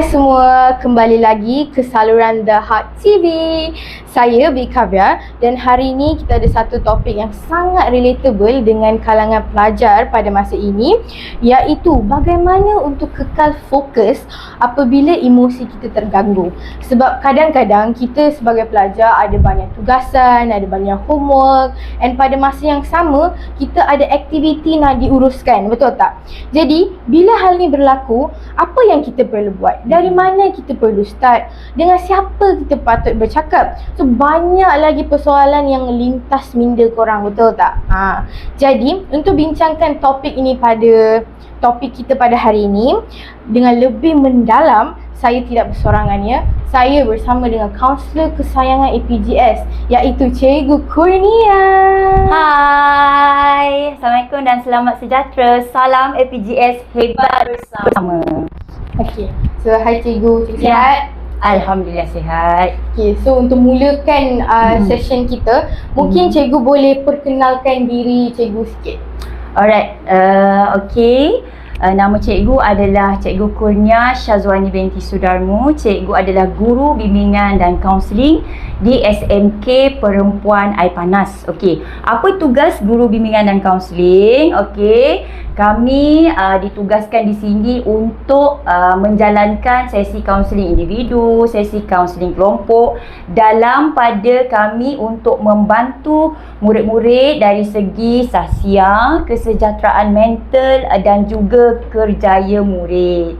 semua, kembali lagi ke saluran The Hot TV. Saya Bikavya dan hari ini kita ada satu topik yang sangat relatable dengan kalangan pelajar pada masa ini, iaitu bagaimana untuk kekal fokus apabila emosi kita terganggu. Sebab kadang-kadang kita sebagai pelajar ada banyak tugasan, ada banyak homework, and pada masa yang sama kita ada aktiviti nak diuruskan, betul tak? Jadi bila hal ni berlaku, apa yang kita perlu buat? Dari mana kita perlu start? Dengan siapa kita patut bercakap? So banyak lagi persoalan yang lintas minda korang, betul tak? Jadi untuk bincangkan topik kita pada hari ini dengan lebih mendalam, saya tidak bersorangan ya. Saya bersama dengan kaunselor kesayangan APGS, iaitu Cikgu Kurnia. Hai, Assalamualaikum dan selamat sejahtera. Salam APGS hebat bersama. Okey, so hai Cikgu, Cikgu sihat? Alhamdulillah sihat. Okay, so untuk mulakan session kita, mungkin Cikgu boleh perkenalkan diri Cikgu sikit. Alright, okay. Nama cikgu adalah Cikgu Kurnia Syazwani binti Sudarmo. Cikgu adalah guru bimbingan dan kaunseling di SMK Perempuan Air Panas. Okey, apa tugas guru bimbingan dan kaunseling? Okey, kami ditugaskan di sini untuk menjalankan sesi kaunseling individu, sesi kaunseling kelompok, dalam pada kami untuk membantu murid-murid dari segi sahsiah, kesejahteraan mental dan juga kerjaya murid.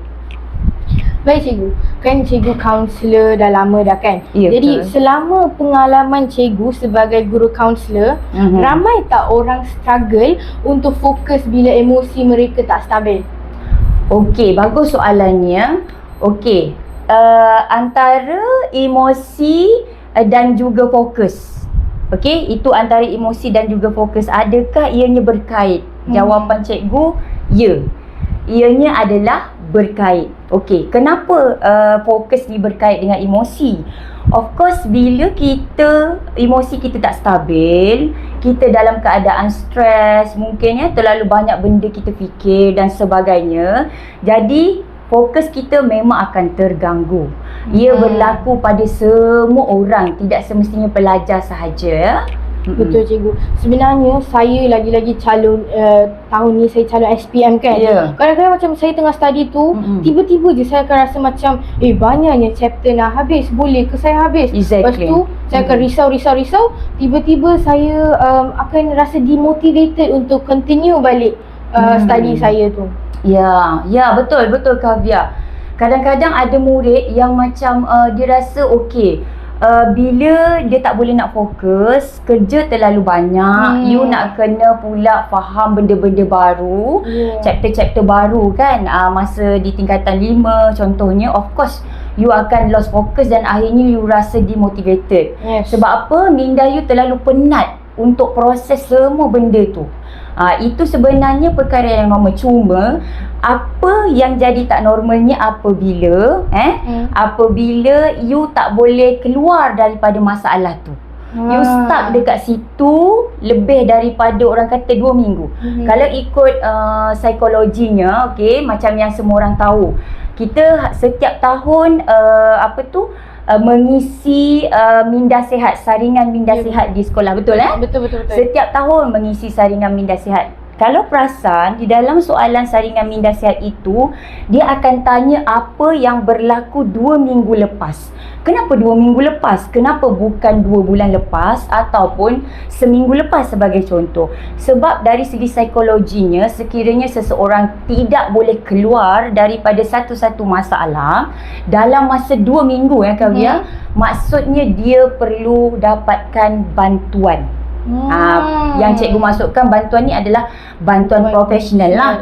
Baik Cikgu, kan Cikgu kaunselor dah lama dah kan? Ya, jadi betul. selama pengalaman Cikgu sebagai guru kaunselor, ramai tak orang struggle untuk fokus bila emosi mereka tak stabil? Okey, bagus soalannya. Okey, antara emosi dan juga fokus. Okey, itu antara emosi dan juga fokus. Adakah ianya berkait? Jawapan cikgu, ya. Ianya adalah berkait. Okey, kenapa fokus ni berkait dengan emosi? Of course, bila emosi kita tak stabil, kita dalam keadaan stres, mungkin ya terlalu banyak benda kita fikir dan sebagainya. Jadi fokus kita memang akan terganggu. Ia berlaku pada semua orang, tidak semestinya pelajar sahaja ya. Betul Cikgu. Sebenarnya saya lagi-lagi calon tahun ni saya calon SPM kan. Kadang-kadang macam saya tengah study tu, tiba-tiba je saya akan rasa macam banyaknya chapter nak habis, boleh ke saya habis? Lepas tu saya akan risau. Tiba-tiba saya akan rasa demotivated untuk continue balik study saya tu. Ya betul Kavya. Kadang-kadang ada murid yang macam dia rasa okey, bila dia tak boleh nak fokus, kerja terlalu banyak, you nak kena pula faham benda-benda baru, chapter-chapter baru kan, masa di tingkatan 5 contohnya, of course you akan lost focus dan akhirnya you rasa demotivated. Sebab apa? Minda you terlalu penat untuk proses semua benda tu. Itu sebenarnya perkara yang normal. Cuma apa yang jadi tak normalnya apabila apabila you tak boleh keluar daripada masalah tu. You stuck dekat situ lebih daripada orang kata 2 minggu. Kalau ikut psikologinya, okey, macam yang semua orang tahu, kita setiap tahun mengisi minda sihat, saringan minda sihat di sekolah, betul Betul. Setiap tahun mengisi saringan minda sihat. Kalau perasan di dalam soalan saringan minda sihat itu, dia akan tanya apa yang berlaku 2 minggu lepas. Kenapa 2 minggu lepas? Kenapa bukan 2 bulan lepas ataupun seminggu lepas sebagai contoh? Sebab dari segi psikologinya, sekiranya seseorang tidak boleh keluar daripada satu-satu masalah dalam masa 2 minggu Kavya, maksudnya dia perlu dapatkan bantuan. Yang cikgu masukkan bantuan ni adalah bantuan profesional lah.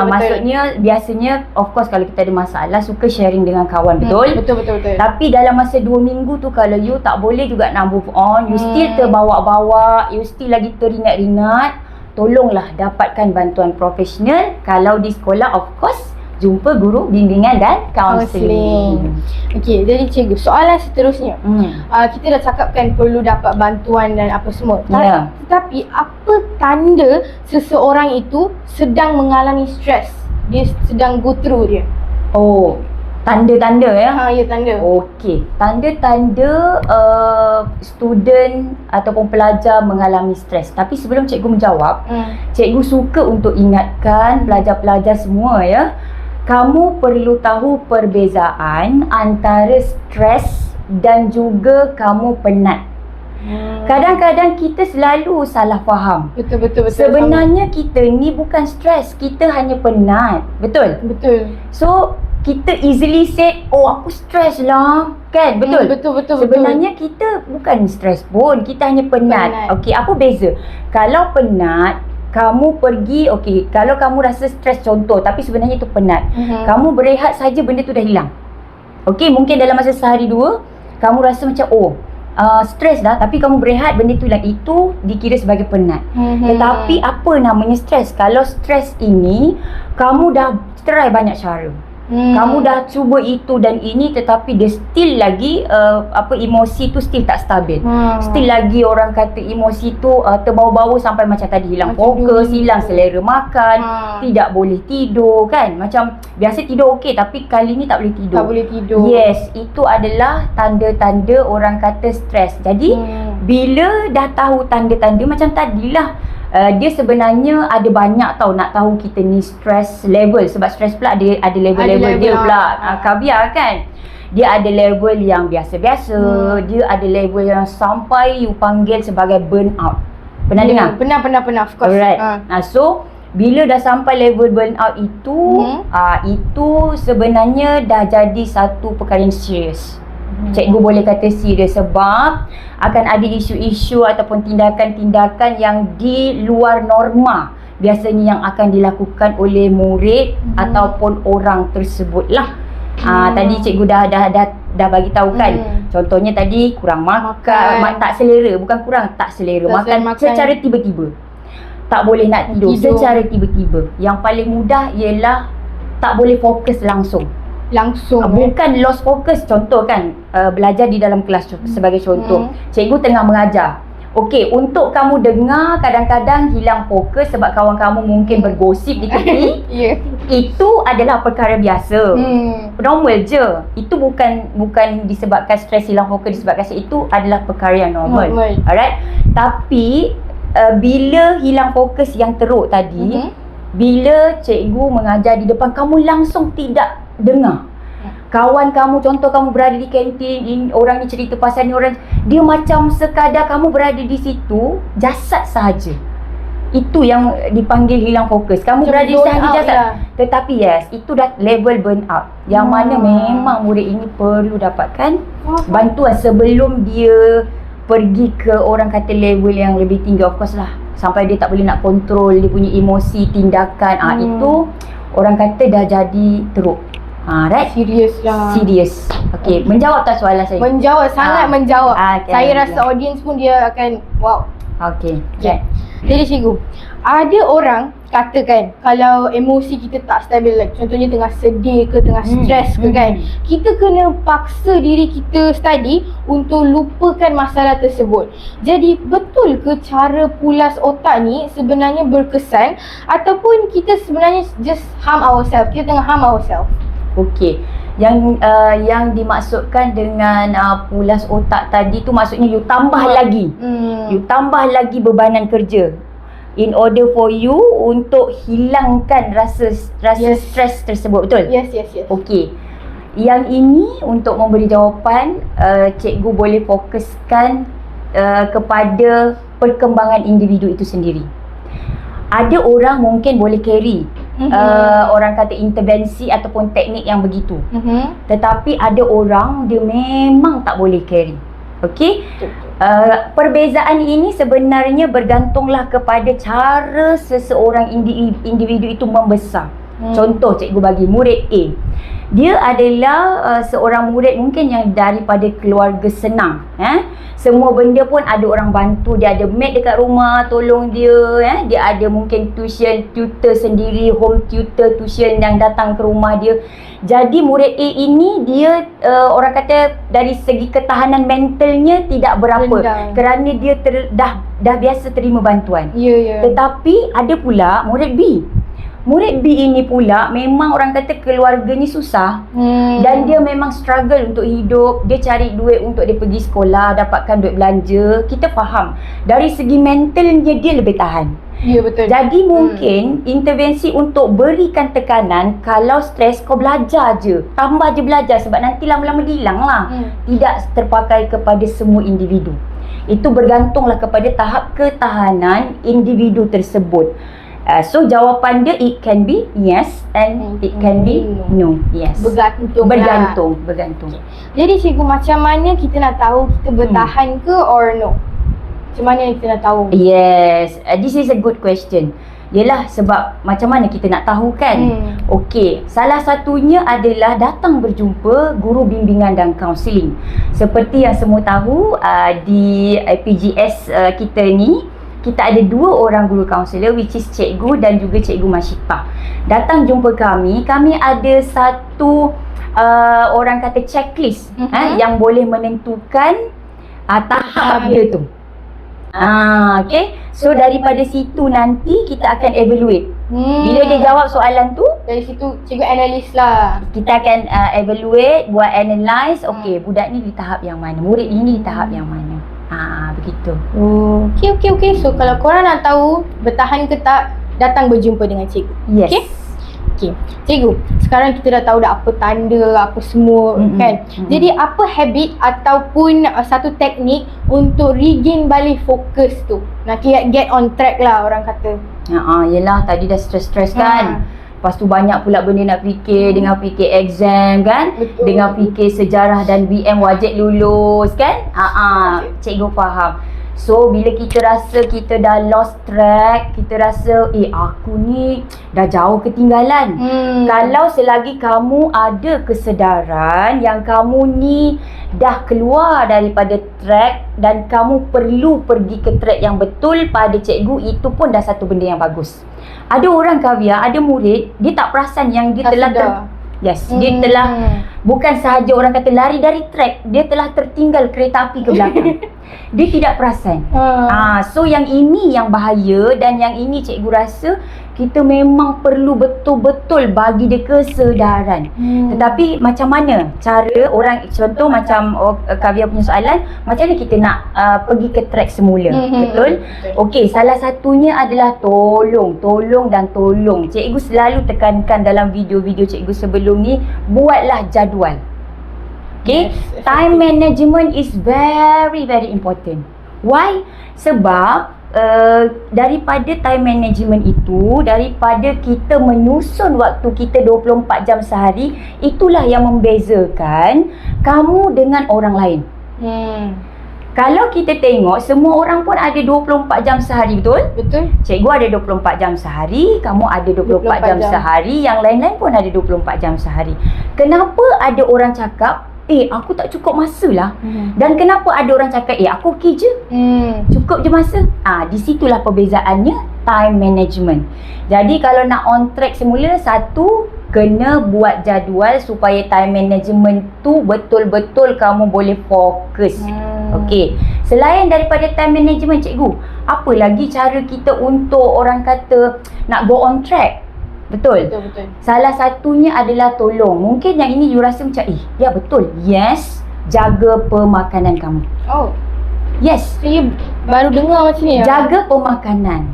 Maksudnya biasanya of course kalau kita ada masalah suka sharing dengan kawan, betul? Betul. Tapi dalam masa 2 minggu tu kalau you tak boleh juga nak move on, you still terbawa-bawa, you still lagi teringat-ingat, tolonglah dapatkan bantuan profesional. Kalau di sekolah of course jumpa guru bimbingan dan kaunseling. Okey, jadi cikgu, soalan seterusnya. Kita dah cakapkan perlu dapat bantuan dan apa semua. Tetapi apa tanda seseorang itu sedang mengalami stres? Dia sedang go through dia. Tanda-tanda ya. Ya, tanda. Okey, tanda-tanda student ataupun pelajar mengalami stres. Tapi sebelum cikgu menjawab, cikgu suka untuk ingatkan pelajar-pelajar semua ya. Kamu perlu tahu perbezaan antara stres dan juga kamu penat. Kadang-kadang kita selalu salah faham. Betul. Sebenarnya kita ni bukan stres, kita hanya penat. Betul? Betul. So, kita easily say, oh aku stres lah. Kan? Betul? Betul. Sebenarnya kita bukan stres pun, kita hanya penat. Okey, apa beza? Kalau penat, kamu pergi, okey, kalau kamu rasa stres contoh, tapi sebenarnya itu penat. Kamu berehat saja benda tu dah hilang. Okey, mungkin dalam masa sehari dua, kamu rasa macam, stres dah, tapi kamu berehat benda tu hilang. Itu dikira sebagai penat. Tetapi apa namanya stres? Kalau stres ini, kamu dah try banyak cara. Kamu dah cuba itu dan ini, tetapi dia still lagi emosi tu still tak stabil. Still lagi orang kata emosi tu terbawa-bawa sampai macam tadi, hilang fokus, hilang selera makan, tidak boleh tidur kan. Macam biasa tidur okey, tapi kali ni tak boleh tidur. Tak boleh tidur. Yes, itu adalah tanda-tanda orang kata stres. Jadi bila dah tahu tanda-tanda macam tadilah, dia sebenarnya ada banyak tau nak tahu kita ni stress level. Sebab stress pula ada level-level dia pula. Kaviar kan, dia ada level yang biasa-biasa, dia ada level yang sampai you panggil sebagai burnout. Pernah dengar? Pernah, of course. Alright. So bila dah sampai level burnout itu, itu sebenarnya dah jadi satu perkara yang serius. Cikgu boleh kata serius sebab akan ada isu-isu ataupun tindakan-tindakan yang di luar norma biasanya yang akan dilakukan oleh murid ataupun orang tersebut lah. Tadi cikgu dah bagi tahu kan. Contohnya tadi kurang makan. Tak selera, bukan kurang, tak selera makan secara tiba-tiba. Tak boleh nak tidur secara tiba-tiba. Yang paling mudah ialah tak boleh fokus langsung. Bukan lost focus. Contoh kan, belajar di dalam kelas sebagai contoh. Cikgu tengah mengajar. Okey, untuk kamu dengar kadang-kadang hilang fokus sebab kawan kamu mungkin bergosip di tepi. Itu adalah perkara biasa. Normal je. Itu bukan disebabkan stres, hilang fokus disebabkan stres. Itu adalah perkara yang normal. Alright. Tapi bila hilang fokus yang teruk tadi, bila cikgu mengajar di depan, kamu langsung tidak dengar. Kawan kamu, contoh kamu berada di kantin, orang ni cerita pasal ni, orang dia macam sekadar kamu berada di situ, jasad sahaja. Itu yang dipanggil hilang fokus. Kamu berada di sahaja jasad. Tetapi yes, itu dah level burnout. Yang mana memang murid ini perlu dapatkan bantuan sebelum dia pergi ke orang kata level yang lebih tinggi. Of course lah, sampai dia tak boleh nak kontrol dia punya emosi, tindakan. Itu orang kata dah jadi teruk. Right? Serius lah. Serius. Okey, menjawab tak soalan saya? Menjawab, sangat menjawab. Okay. Saya rasa audience pun dia akan wow. Okey. Jadi cikgu, ada orang katakan kalau emosi kita tak stabil, like contohnya tengah sedih ke, tengah stres ke kan, kita kena paksa diri kita study untuk lupakan masalah tersebut. Jadi betul ke cara pulas otak ni sebenarnya berkesan, ataupun kita sebenarnya just harm ourselves, kita tengah harm ourselves? Okey. Yang dimaksudkan dengan pulas otak tadi tu maksudnya you tambah lagi. You tambah lagi bebanan kerja in order for you untuk hilangkan rasa stres tersebut. Betul? Yes. Okey. Yang ini untuk memberi jawapan, cikgu boleh fokuskan kepada perkembangan individu itu sendiri. Ada orang mungkin boleh carry orang kata intervensi ataupun teknik yang begitu. Tetapi ada orang dia memang tak boleh carry. Okey? Perbezaan ini sebenarnya bergantunglah kepada cara seseorang individu itu membesar. Contoh cikgu bagi murid A. Dia adalah seorang murid mungkin yang daripada keluarga senang. Semua benda pun ada orang bantu. Dia ada maid dekat rumah tolong dia. Dia ada mungkin tutor sendiri, home tutor, tuition yang datang ke rumah dia. Jadi murid A ini dia orang kata dari segi ketahanan mentalnya tidak berapa. Rendah. Kerana dia dah biasa terima bantuan. Tetapi ada pula murid B. Murid B ini pula memang orang kata keluarganya susah dan dia memang struggle untuk hidup. Dia cari duit untuk dia pergi sekolah, dapatkan duit belanja. Kita faham dari segi mentalnya dia lebih tahan. Ya, betul. Jadi mungkin intervensi untuk berikan tekanan, kalau stres kau belajar je, tambah je belajar sebab nanti lama-lama hilang lah. Tidak terpakai kepada semua individu. Itu bergantunglah kepada tahap ketahanan individu tersebut. So jawapan dia, it can be yes and it can be no. Yes. Bergantung. Jadi cikgu, macam mana kita nak tahu kita bertahan ke or no? Macam mana kita nak tahu? Yes, this is a good question. Yelah, sebab macam mana kita nak tahu kan? Okey, salah satunya adalah datang berjumpa guru bimbingan dan kaunseling. Seperti yang semua tahu, di PGS kita ni, kita ada 2 orang guru kaunselor, which is cikgu dan juga cikgu Masyitah. Datang jumpa kami ada satu orang kata checklist yang boleh menentukan tahap dia tu. Okay. So daripada situ nanti kita akan evaluate. Bila dia jawab soalan tu, dari situ cikgu analis lah. Kita akan evaluate, buat analyse. Okay, budak ni di tahap yang mana, murid ini di tahap yang mana. Begitu. Okay. So kalau korang nak tahu bertahan ke tak, datang berjumpa dengan cikgu. Yes. Okay. Cikgu, sekarang kita dah tahu dah apa tanda, apa semua kan. Jadi apa habit ataupun satu teknik untuk regain balik fokus tu? Nak get on track lah orang kata. Yelah, tadi dah stress kan. Lepas tu banyak pula benda nak fikir, dengan fikir exam kan. Betul. Dengan fikir sejarah dan BM wajib lulus kan. Cikgu faham. So bila kita rasa kita dah lost track, kita rasa aku ni dah jauh ketinggalan. Kalau selagi kamu ada kesedaran yang kamu ni dah keluar daripada track dan kamu perlu pergi ke track yang betul pada cikgu, itu pun dah satu benda yang bagus. Ada orang Kavya, ada murid, dia tak perasan yang dia telah dia telah bukan sahaja orang kata lari dari track, dia telah tertinggal kereta api ke belakang. Dia tidak perasan. So yang ini yang bahaya, dan yang ini cikgu rasa kita memang perlu betul-betul bagi dia kesedaran. Tetapi macam mana cara orang, contoh macam Kavya punya soalan, macam mana kita nak pergi ke track semula? Betul? Okey, salah satunya adalah tolong. Cikgu selalu tekankan dalam video-video cikgu sebelum ni, buatlah jadual. Okay, time management is very important. Why? Sebab daripada time management itu, daripada kita menyusun waktu kita 24 jam sehari, itulah yang membezakan kamu dengan orang lain. Kalau kita tengok, semua orang pun ada 24 jam sehari, betul? Betul. Cikgu ada 24 jam sehari, kamu ada 24 jam sehari, yang lain-lain pun ada 24 jam sehari. Kenapa ada orang cakap, aku tak cukup masa lah. Dan kenapa ada orang cakap, aku okey je, cukup je masa. Di situlah perbezaannya time management. Jadi kalau nak on track semula, satu, kena buat jadual supaya time management tu betul-betul kamu boleh fokus. Okey. Selain daripada time management, cikgu, apa lagi cara kita untuk orang kata nak go on track? Betul. Salah satunya adalah tolong. Mungkin yang ini you rasa macam ya betul. Yes, jaga pemakanan kamu. Yes. Saya baru dengar macam ni. Jaga pemakanan.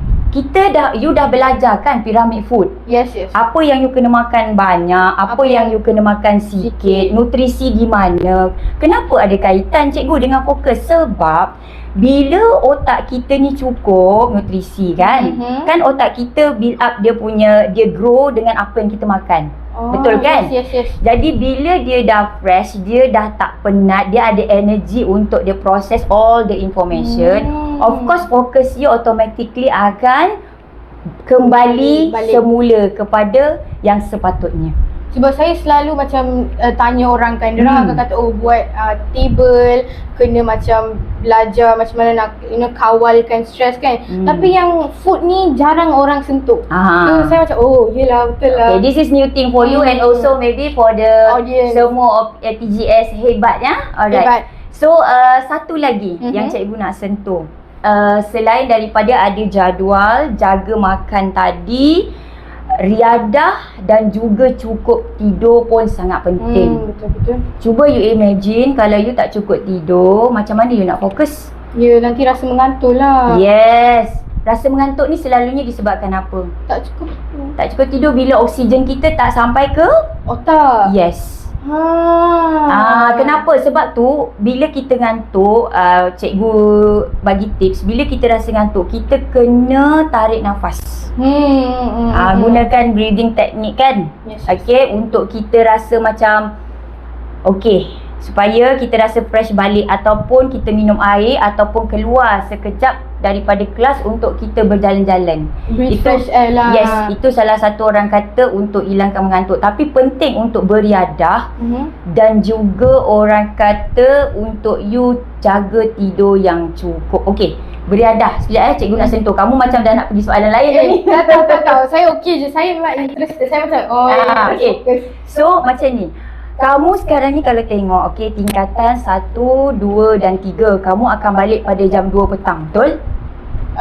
You dah belajar kan pyramid food? Yes. Apa yang you kena makan banyak, apa yang you kena makan sikit, nutrisi di mana. Kenapa ada kaitan cikgu dengan fokus? Sebab bila otak kita ni cukup nutrisi kan, kan otak kita build up dia grow dengan apa yang kita makan. Betul kan? Yes. Jadi bila dia dah fresh, dia dah tak penat, dia ada energy untuk dia process all the information. Of course, fokus you automatically akan kembali semula kepada yang sepatutnya. Sebab saya selalu macam tanya orang kan, diorang akan kata buat table, kena macam belajar macam mana nak kawalkan stres kan. Tapi yang food ni jarang orang sentuh. So saya macam yelah betul lah. Okay, this is new thing for you and also maybe for the audience. Semua PGS hebat ya. Alright. Hebat. So satu lagi yang cikgu nak sentuh. Selain daripada ada jadual, jaga makan tadi, riadah dan juga cukup tidur pun sangat penting. Betul-betul. Cuba you imagine kalau you tak cukup tidur, macam mana you nak fokus? Ya, nanti rasa mengantuk lah. Yes. Rasa mengantuk ni selalunya disebabkan apa? Tak cukup. Tak cukup tidur bila oksigen kita tak sampai ke otak. yes. Kenapa? Sebab tu bila kita ngantuk, cikgu bagi tips, bila kita rasa ngantuk, kita kena tarik nafas. Gunakan breathing technique kan. Yes. Okay, untuk kita rasa macam okay, supaya kita rasa fresh balik, ataupun kita minum air, ataupun keluar sekejap daripada kelas untuk kita berjalan-jalan. Breathe fresh air lah. Yes, itu salah satu orang kata untuk hilangkan mengantuk. Tapi penting untuk beriadah, dan juga orang kata untuk you jaga tidur yang cukup. Okey, beriadah. Sekejap cikgu nak sentuh. Kamu macam dah nak pergi soalan lain ni. Tak. Saya okey je. Saya memang interested. Saya macam okay. So macam ni. Kamu sekarang ni kalau tengok, okay, tingkatan 1, 2 dan 3, kamu akan balik pada jam 2 petang, betul?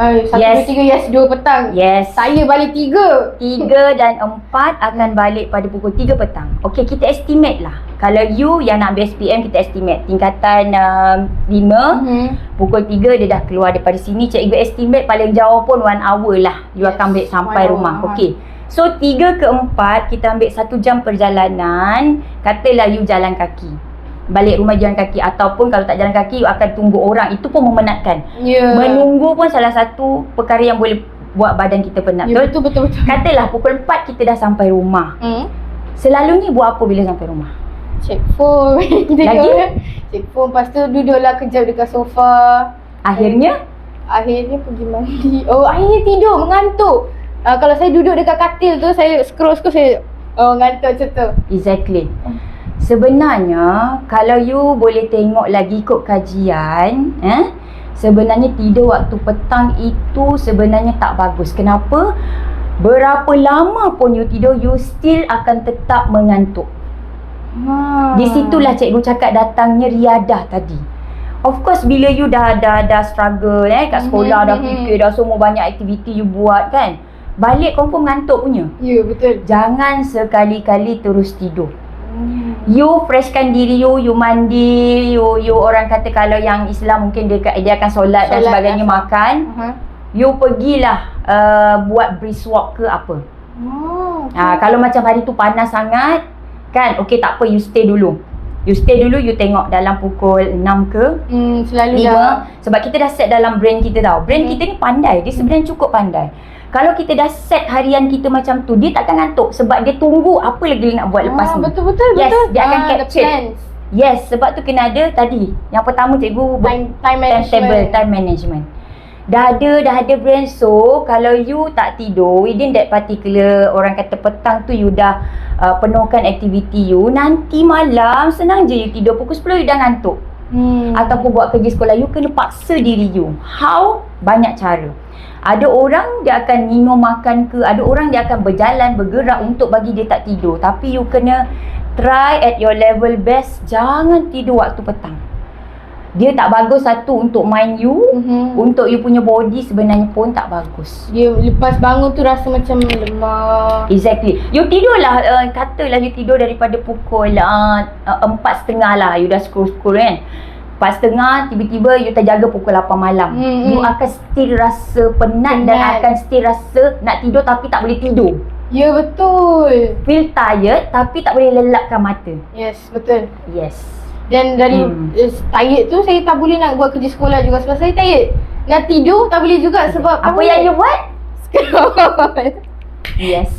1, 2, 3, yes, 2 petang. Yes. Saya balik 3. 3 dan 4 akan balik pada pukul 3 petang. Okay, kita estimate lah. Kalau you yang nak ambil SPM, kita estimate. Tingkatan 5, pukul 3 dia dah keluar daripada sini. Cikgu estimate paling jauh pun 1 hour lah. You akan ambil sampai rumah. Okay. So 3 ke 4 kita ambil 1 jam perjalanan. Katalah you jalan kaki, balik rumah jalan kaki, ataupun kalau tak jalan kaki you akan tunggu orang. Itu pun memenatkan. Menunggu pun salah satu perkara yang boleh buat badan kita penat. Betul. Katalah pukul 4 kita dah sampai rumah. Selalunya buat apa bila sampai rumah? Check phone. Lagi? Check phone, lepas tu duduklah kejap dekat sofa. Akhirnya pergi mandi. Akhirnya tidur, mengantuk. Kalau saya duduk dekat katil tu, saya scroll saya ngantuk macam tu. Exactly. Sebenarnya kalau you boleh tengok lagi ikut kajian, sebenarnya tidur waktu petang itu sebenarnya tak bagus. Kenapa? Berapa lama pun you tidur, you still akan tetap mengantuk. Di situlah cikgu cakap datangnya riadah tadi. Of course bila you dah struggle kat sekolah, dah fikir, dah semua banyak aktiviti you buat kan, balik confirm ngantuk punya. Ya, betul. Jangan sekali-kali terus tidur. You freshkan diri you mandi, you orang kata kalau yang Islam mungkin dia akan solat dan sebagainya, makan. You pergilah buat brisk walk ke apa. Kalau macam hari tu panas sangat kan, okey tak apa, you stay dulu. You tengok dalam pukul 6 ke selalu 5 dah. Sebab kita dah set dalam brain kita tau. Brain kita ni pandai, dia sebenarnya cukup pandai. Kalau kita dah set harian kita macam tu, dia takkan ngantuk sebab dia tunggu apa lagi dia nak buat lepas ni. Betul. Yes, dia akan capture. Yes, sebab tu kena ada tadi. Yang pertama cikgu time management. Dah ada brain. So kalau you tak tidur within that particular, orang kata petang tu, you dah penuhkan aktiviti you, nanti malam senang je you tidur. Pukul 10 you dah ngantuk. Ataupun buat kerja sekolah, you kena paksa diri you. How? Banyak cara. Ada orang dia akan minum makan ke, ada orang dia akan berjalan bergerak untuk bagi dia tak tidur. Tapi you kena try at your level best, jangan tidur waktu petang. Dia tak bagus, satu untuk mind you, untuk you punya body sebenarnya pun tak bagus. Dia lepas bangun tu rasa macam lemah. Exactly. You tidurlah, katalah you tidur daripada pukul 4.30 lah, you dah scroll kan. 4.30, tiba-tiba you terjaga pukul 8 malam. You akan still rasa penat dan akan still rasa nak tidur tapi tak boleh tidur. Ya, betul. Feel tired tapi tak boleh lelapkan mata. Yes, betul. Yes. Dan dari tired tu saya tak boleh nak buat kerja sekolah juga sebab saya tired. Nak tidur tak boleh juga sebab apa yang you buat? Yes.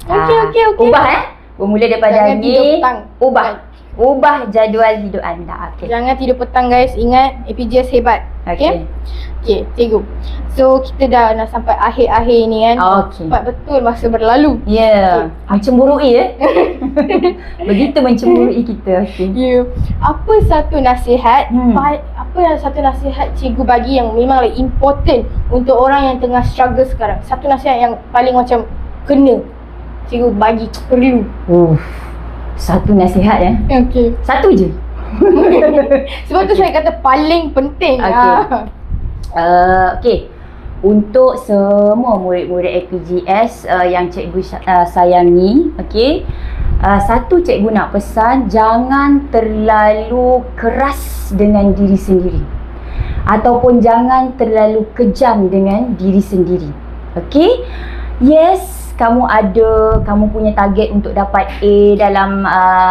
Okay. Ubah bermula daripada Jangan tidur petang. Ubah jadual hidup anda. Okay. Jangan tidur petang guys. Ingat APJS hebat. Okay, cikgu. So kita dah nak sampai akhir-akhir ni kan. Cepat betul masa berlalu. Ya. Mencemburui Begitu mencemburui kita. Apa satu nasihat satu nasihat cikgu bagi yang memang important untuk orang yang tengah struggle sekarang? Satu nasihat yang paling macam kena cikgu bagi, perlu. Satu nasihat Okay. Satu je. Sebab tu saya kata paling penting. Okay. untuk semua murid-murid APGS yang cikgu sayangi, okey. Satu cikgu nak pesan, jangan terlalu keras dengan diri sendiri ataupun jangan terlalu kejam dengan diri sendiri. Okey? Yes, kamu punya target untuk dapat A dalam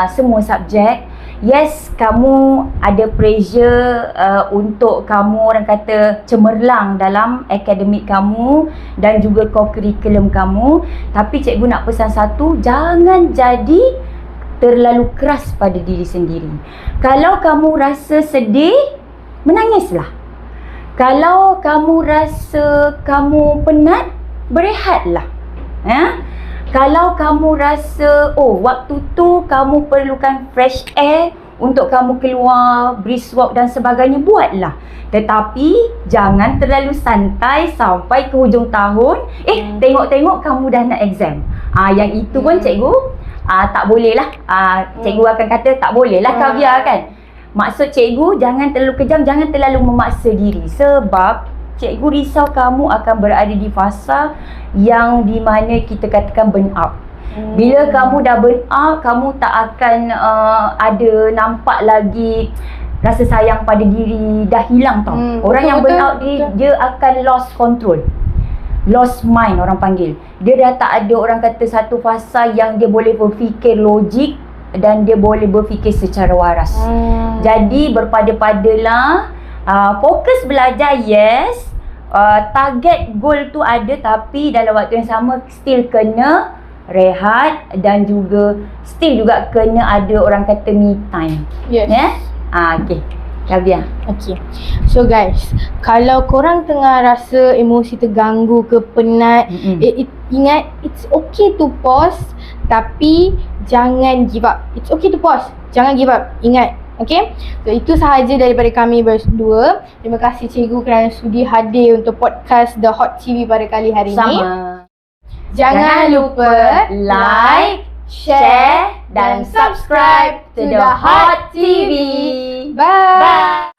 semua subjek. Yes, kamu ada pressure untuk kamu orang kata cemerlang dalam akademik kamu dan juga co-curriculum kamu. Tapi cikgu nak pesan satu, jangan jadi terlalu keras pada diri sendiri. Kalau kamu rasa sedih, menangislah. Kalau kamu rasa kamu penat, berehatlah. Kalau kamu rasa waktu tu kamu perlukan fresh air untuk kamu keluar, brisk walk dan sebagainya, buatlah. Tetapi jangan terlalu santai sampai ke hujung tahun. Tengok-tengok kamu dah nak exam. Yang itu pun cikgu tak boleh lah. Cikgu akan kata tak boleh lah kaviar kan. Maksud cikgu, jangan terlalu kejam, jangan terlalu memaksa diri. Sebab cikgu risau kamu akan berada di fasa yang di mana kita katakan burn out. Bila kamu dah burn out, kamu tak akan ada nampak lagi rasa sayang pada diri, dah hilang tau. Orang yang burn out dia akan lost control. Lost mind orang panggil. Dia dah tak ada orang kata satu fasa yang dia boleh berfikir logik dan dia boleh berfikir secara waras. Jadi berpada-padalah, fokus belajar, yes. Target goal tu ada, tapi dalam waktu yang sama still kena rehat dan juga still juga kena ada orang kata me time. Yes. Okay. Kaviar. Okay. So guys, kalau korang tengah rasa emosi terganggu ke penat, ingat it's okay to pause, tapi jangan give up. It's okay to pause, jangan give up. Ingat. Okay, so itu sahaja daripada kami berdua. Terima kasih cikgu kerana sudi hadir untuk podcast The Hot TV pada kali hari ini. Jangan lupa like, share dan subscribe to The Hot TV. Bye.